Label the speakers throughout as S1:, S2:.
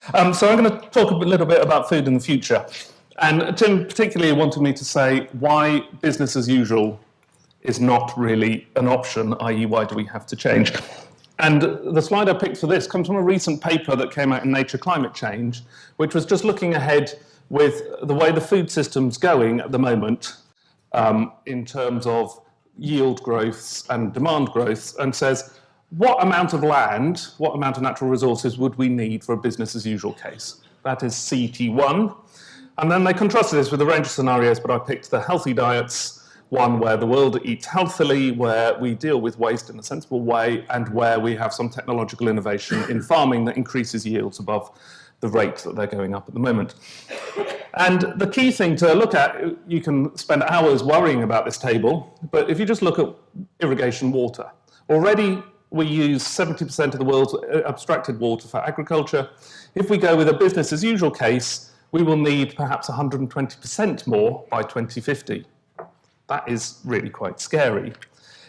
S1: So I'm going to talk a little bit about food in the future. And Tim particularly wanted me to say why business as usual is not really an option, i.e. why do we have to change? And the slide I picked for this comes from a recent paper that came out in Nature Climate Change, which was just looking ahead with the way the food system's going at the moment in terms of yield growths and demand growths, and says, what amount of land, what amount of natural resources would we need for a business as usual case? That is CT1. And then they contrasted this with a range of scenarios, but I picked the healthy diets, one where the world eats healthily, where we deal with waste in a sensible way, and where we have some technological innovation in farming that increases yields above the rate that they're going up at the moment. And the key thing to look at, you can spend hours worrying about this table, but if you just look at irrigation water, already we use 70% of the world's abstracted water for agriculture. If we go with a business as usual case, we will need perhaps 120% more by 2050. That is really quite scary.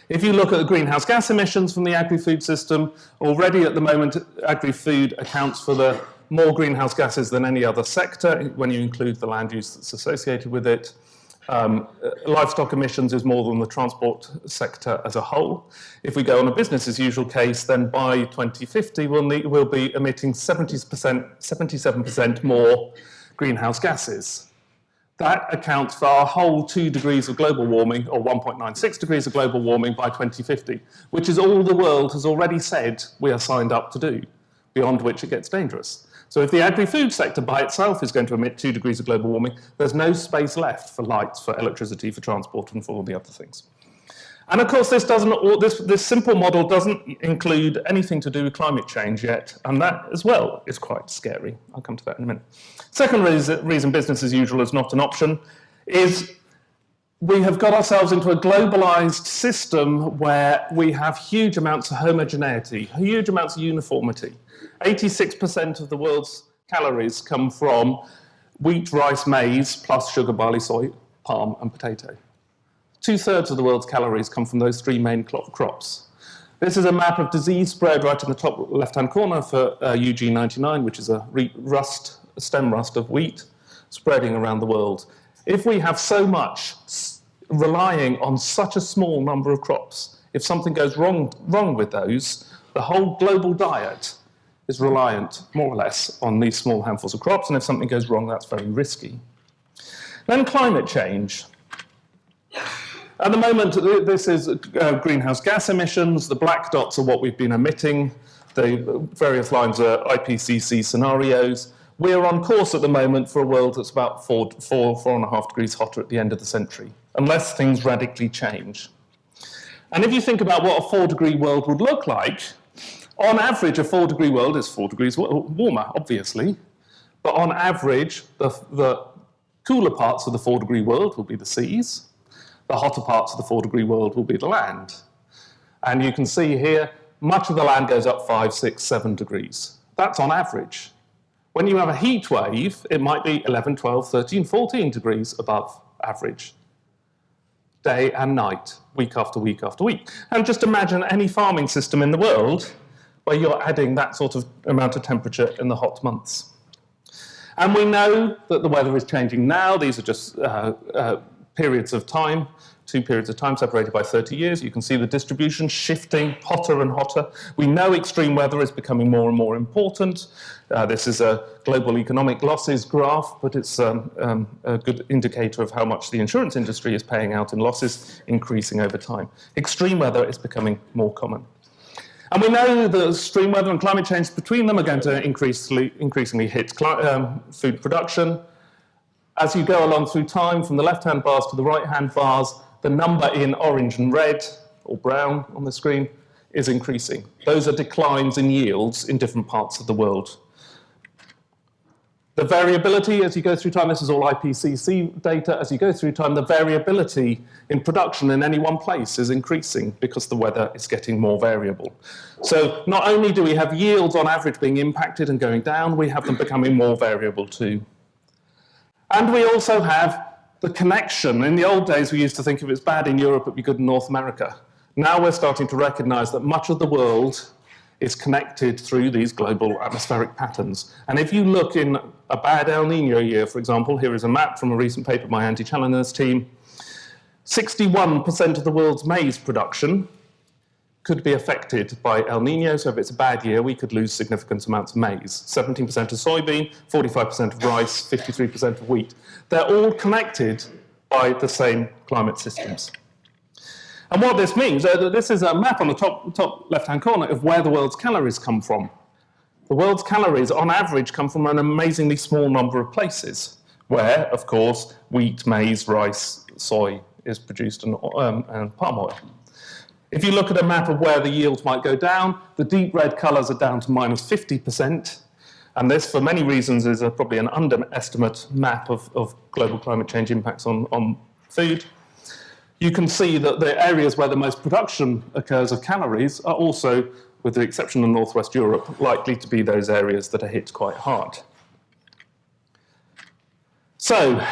S1: If you look at the greenhouse gas emissions from the agri-food system, already at the moment, agri-food accounts for the more greenhouse gases than any other sector when you include the land use that's associated with it. Livestock emissions is more than the transport sector as a whole. If we go on a business as usual case, then by 2050 we'll be emitting 77% more greenhouse gases. That accounts for our whole 2 degrees of global warming, or 1.96 degrees of global warming by 2050, which is all the world has already said we are signed up to do, beyond which it gets dangerous. So if the agri-food sector by itself is going to emit 2 degrees of global warming, there's no space left for lights, for electricity, for transport, and for all the other things. And of course, this simple model doesn't include anything to do with climate change yet, and that as well is quite scary. I'll come to that in a minute. Second reason business as usual is not an option is we have got ourselves into a globalized system where we have huge amounts of homogeneity, huge amounts of uniformity. 86% of the world's calories come from wheat, rice, maize, plus sugar, barley, soy, palm, and potato. 2/3 of the world's calories come from those 3 main crops. This is a map of disease spread right in the top left-hand corner for UG99, which is a stem rust of wheat spreading around the world. If we have so much relying on such a small number of crops, if something goes wrong with those, the whole global diet is reliant, more or less, on these small handfuls of crops, and if something goes wrong, that's very risky. Then climate change. At the moment, this is greenhouse gas emissions. The black dots are what we've been emitting. The various lines are IPCC scenarios. We're on course at the moment for a world that's about 4.5 degrees hotter at the end of the century, unless things radically change. And if you think about what a 4-degree world would look like, on average, a 4-degree world is 4 degrees warmer, obviously. But on average, the cooler parts of the 4-degree world will be the seas. The hotter parts of the 4-degree world will be the land. And you can see here, much of the land goes up 5, 6, 7 degrees. That's on average. When you have a heat wave, it might be 11, 12, 13, 14 degrees above average. Day and night, week after week after week. And just imagine any farming system in the world where you're adding that sort of amount of temperature in the hot months. And we know that the weather is changing now. These are just periods of time, 2 periods of time separated by 30 years. You can see the distribution shifting hotter and hotter. We know extreme weather is becoming more and more important. This is a global economic losses graph, but it's a good indicator of how much the insurance industry is paying out in losses, increasing over time. Extreme weather is becoming more common. And we know that extreme weather and climate change between them are going to increasingly hit food production. As you go along through time, from the left-hand bars to the right-hand bars, the number in orange and red, or brown on the screen, is increasing. Those are declines in yields in different parts of the world. The variability as you go through time, this is all IPCC data, as you go through time, the variability in production in any one place is increasing because the weather is getting more variable. So not only do we have yields on average being impacted and going down, we have them becoming more variable too. And we also have the connection. In the old days, we used to think if it's bad in Europe, it'd be good in North America. Now we're starting to recognize that much of the world is connected through these global atmospheric patterns. And if you look in a bad El Nino year, for example, here is a map from a recent paper by Andy Challoner's team, 61% of the world's maize production could be affected by El Nino, so if it's a bad year, we could lose significant amounts of maize. 17% of soybean, 45% of rice, 53% of wheat. They're all connected by the same climate systems. And what this means, this is a map on the top left-hand corner of where the world's calories come from. The world's calories, on average, come from an amazingly small number of places, where, of course, wheat, maize, rice, soy is produced, and palm oil. If you look at a map of where the yields might go down, the deep red colours are down to minus 50%, and this, for many reasons, is probably an underestimate map of global climate change impacts on food. You can see that the areas where the most production occurs of calories are also, with the exception of Northwest Europe, likely to be those areas that are hit quite hard. So,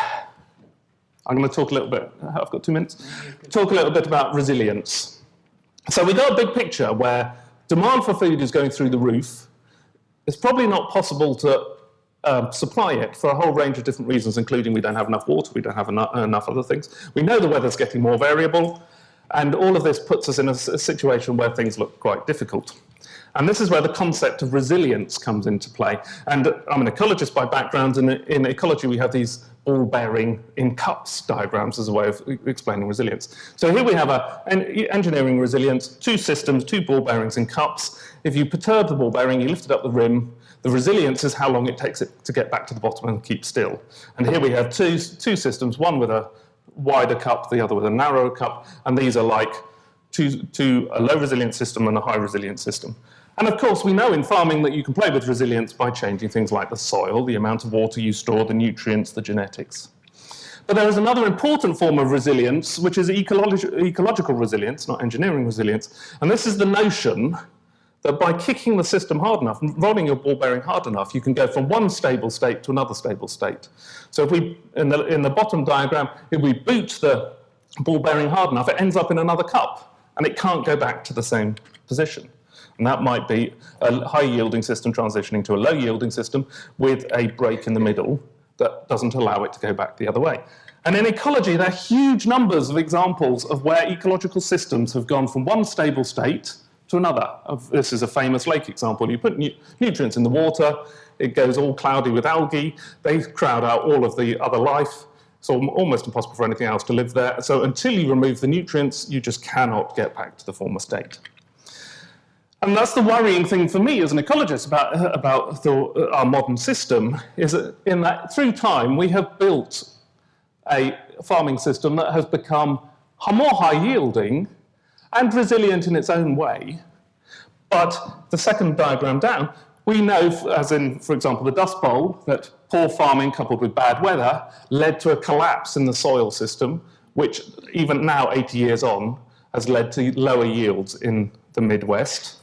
S1: I'm going to talk a little bit, I've got 2 minutes, talk a little bit about resilience. So we got a big picture where demand for food is going through the roof. It's probably not possible to supply it for a whole range of different reasons, including we don't have enough water, we don't have enough other things. We know the weather's getting more variable, and all of this puts us in a situation where things look quite difficult. And this is where the concept of resilience comes into play. And I'm an ecologist by background, and in ecology we have these ball-bearing in cups diagrams as a way of explaining resilience. So here we have engineering resilience, 2 systems, 2 ball bearings in cups. If you perturb the ball bearing, you lift it up the rim, the resilience is how long it takes it to get back to the bottom and keep still. And here we have two systems, one with a wider cup, the other with a narrower cup, and these are like a low resilience system and a high resilience system. And of course, we know in farming that you can play with resilience by changing things like the soil, the amount of water you store, the nutrients, the genetics. But there is another important form of resilience, which is ecological resilience, not engineering resilience. And this is the notion that by kicking the system hard enough, rolling your ball bearing hard enough, you can go from one stable state to another stable state. So if we, in the bottom diagram, if we boot the ball bearing hard enough, it ends up in another cup, and it can't go back to the same position. And that might be a high-yielding system transitioning to a low-yielding system with a break in the middle that doesn't allow it to go back the other way. And in ecology, there are huge numbers of examples of where ecological systems have gone from one stable state to another. This is a famous lake example. You put nutrients in the water, it goes all cloudy with algae, they crowd out all of the other life. It's almost impossible for anything else to live there. So until you remove the nutrients, you just cannot get back to the former state. And that's the worrying thing for me as an ecologist about our modern system, is that in that through time we have built a farming system that has become more high yielding and resilient in its own way. But the second diagram down, we know, as in, for example, the Dust Bowl, that poor farming coupled with bad weather led to a collapse in the soil system, which even now, 80 years on, has led to lower yields in the Midwest.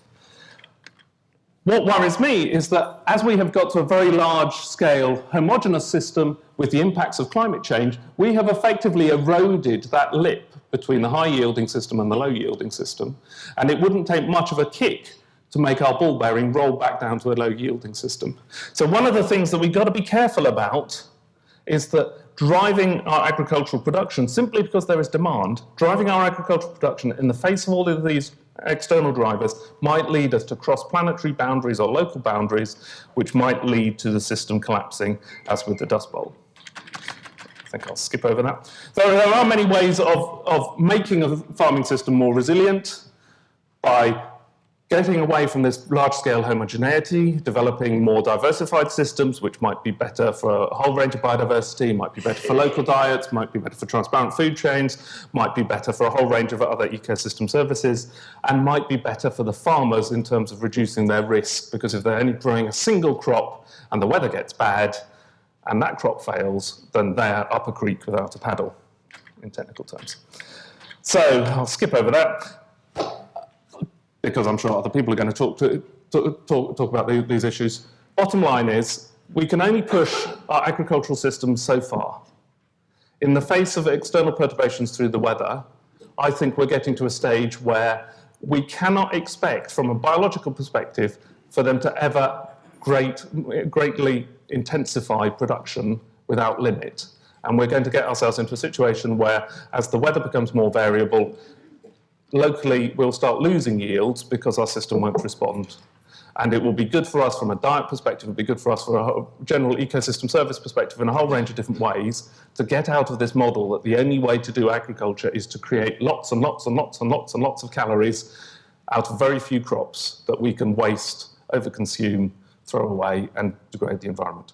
S1: What worries me is that as we have got to a very large-scale homogeneous system with the impacts of climate change, we have effectively eroded that lip between the high-yielding system and the low-yielding system. And it wouldn't take much of a kick to make our ball bearing roll back down to a low-yielding system. So one of the things that we've got to be careful about is that driving our agricultural production, simply because there is demand, driving our agricultural production in the face of all of these external drivers might lead us to cross-planetary boundaries or local boundaries, which might lead to the system collapsing, as with the Dust Bowl. I think I'll skip over that. There are many ways of making a farming system more resilient by getting away from this large-scale homogeneity, developing more diversified systems, which might be better for a whole range of biodiversity, might be better for local diets, might be better for transparent food chains, might be better for a whole range of other ecosystem services, and might be better for the farmers in terms of reducing their risk, because if they're only growing a single crop and the weather gets bad and that crop fails, then they're up a creek without a paddle, in technical terms. So I'll skip over that, because I'm sure other people are going to talk about these issues. Bottom line is, we can only push our agricultural systems so far. In the face of external perturbations through the weather, I think we're getting to a stage where we cannot expect, from a biological perspective, for them to ever greatly intensify production without limit. And we're going to get ourselves into a situation where, as the weather becomes more variable, locally we'll start losing yields because our system won't respond. And it will be good for us from a diet perspective, it will be good for us from a general ecosystem service perspective in a whole range of different ways to get out of this model that the only way to do agriculture is to create lots and lots and lots and lots and lots of calories out of very few crops that we can waste, overconsume, throw away and degrade the environment.